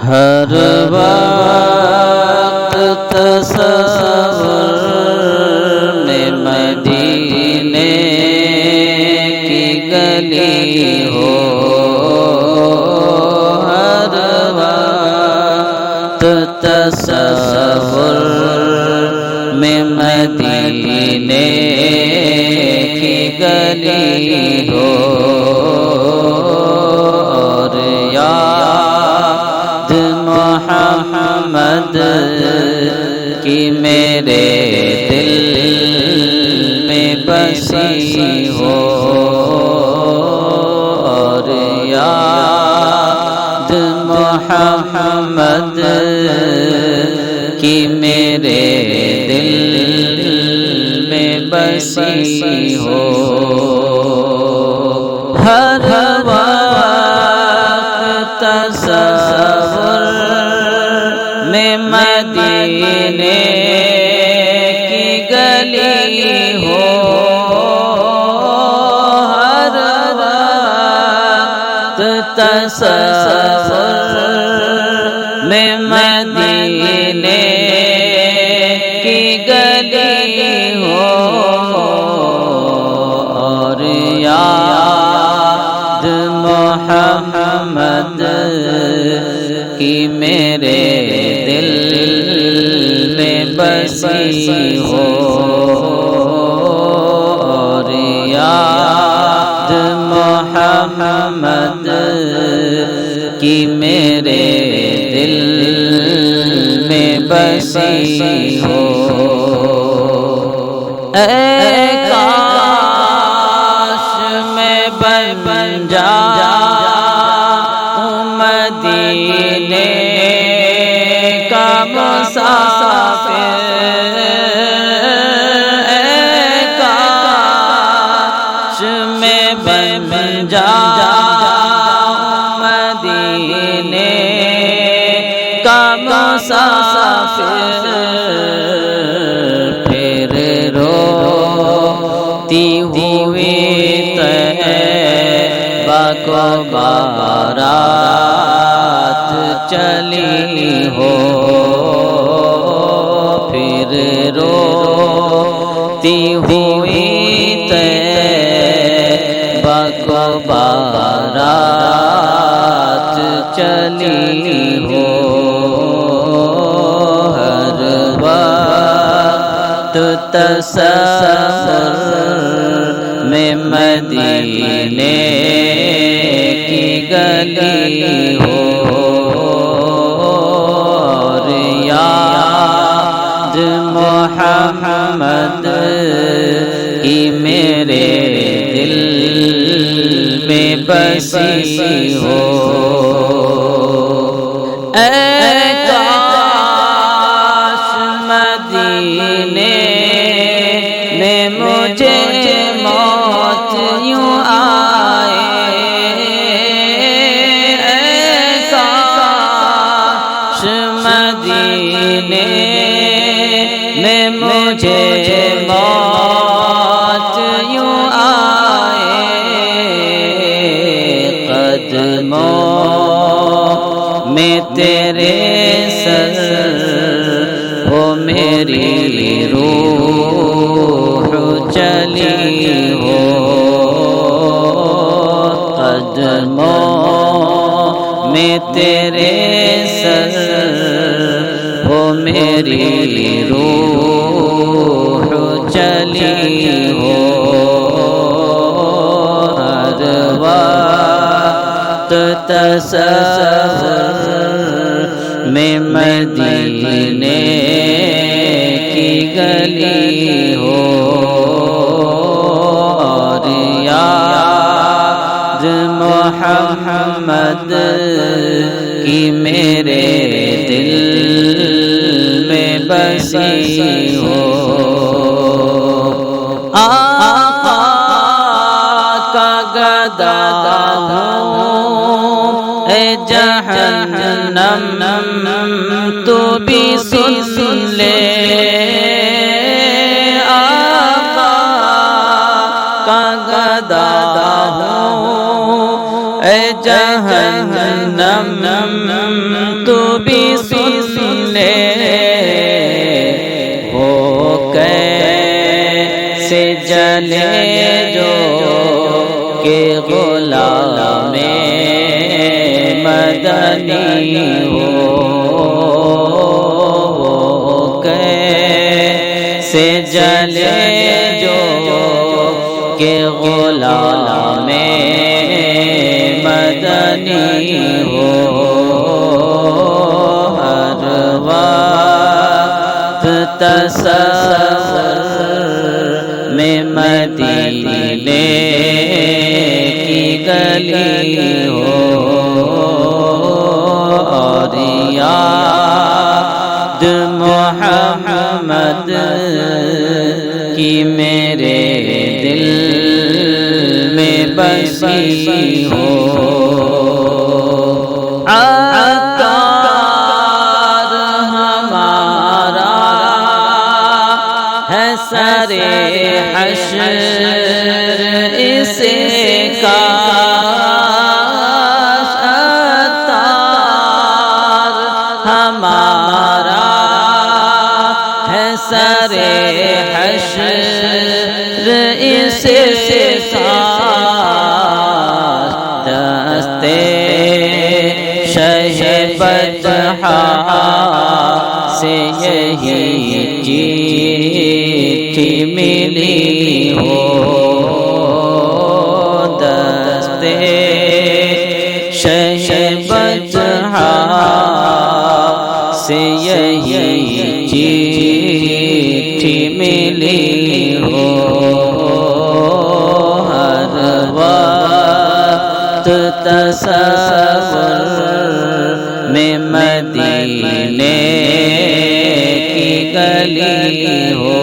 ہر وقت تصور میں مدینے کی گلی ہو، ہر وقت تصور میں مدینے کی گلی ہو، اور یاد محمد کی میرے دل میں بسی ہو، اور یاد محمد کی میرے دل میں بسی ہو، ہر وقت تصور میں مدینے کی گلی ہو، ہر وقت تصور میں مدینے کی گلی ہو، اور یاد محمد کی میرے دل میں بسی ہو، اور یاد محمد کی میرے دل میں بسی ہو، اے کاش میں بن جاؤں مدینے کا مسافر، اے کاش میں بن جاؤں مدینے کا مسافر، پھر روتی ہوئی طیبہ کو بارات چلی ہو، پھر روتی ہوئی طیبہ کو بارات چلی ہو، ہر وقت تصور میں مدینے کی گلی ہو، اور یاد محمد کی میرے دل میں بسی ہو، اے کاش مدینے میں مجھے موت یوں آئے، اے کاش مدینے میں مجھے موت یوں آئے، قدموں میں تیرے سر ہو میری روح چلی ہو، قدموں میں تیرے سر ہو میری روح چلی ہو، ہر وقت تصور میں مدینے کی گلی ہو، اور یاد محمد کی میرے دل میں بسی ہو، آقا کا گدا ہوں اے جہنم تو بھی سن لے، آقا کا گدا ہوں اے جہنم تو بھی سن لے وہ کیسے جلے جو کہ غلام مدنی ہو، کیسے جلے جو کہ غلام مدنی ہو، ہر وقت تصور میں مدینے کی گلی ہو، اور یاد محمد کی میرے دل میں بسی ہو، عطار ہمارا ہے سر حشر اسے کاش، عطار ہمارا ہے سر حشر اسے کاش، دستے شہ بطحا سے یہی چیٹھی ملی ہو، دستے شہ بطحا سے یہی چیٹھی ملی ہو، ہر وقت تصور میں مدینے کی گلی ہو۔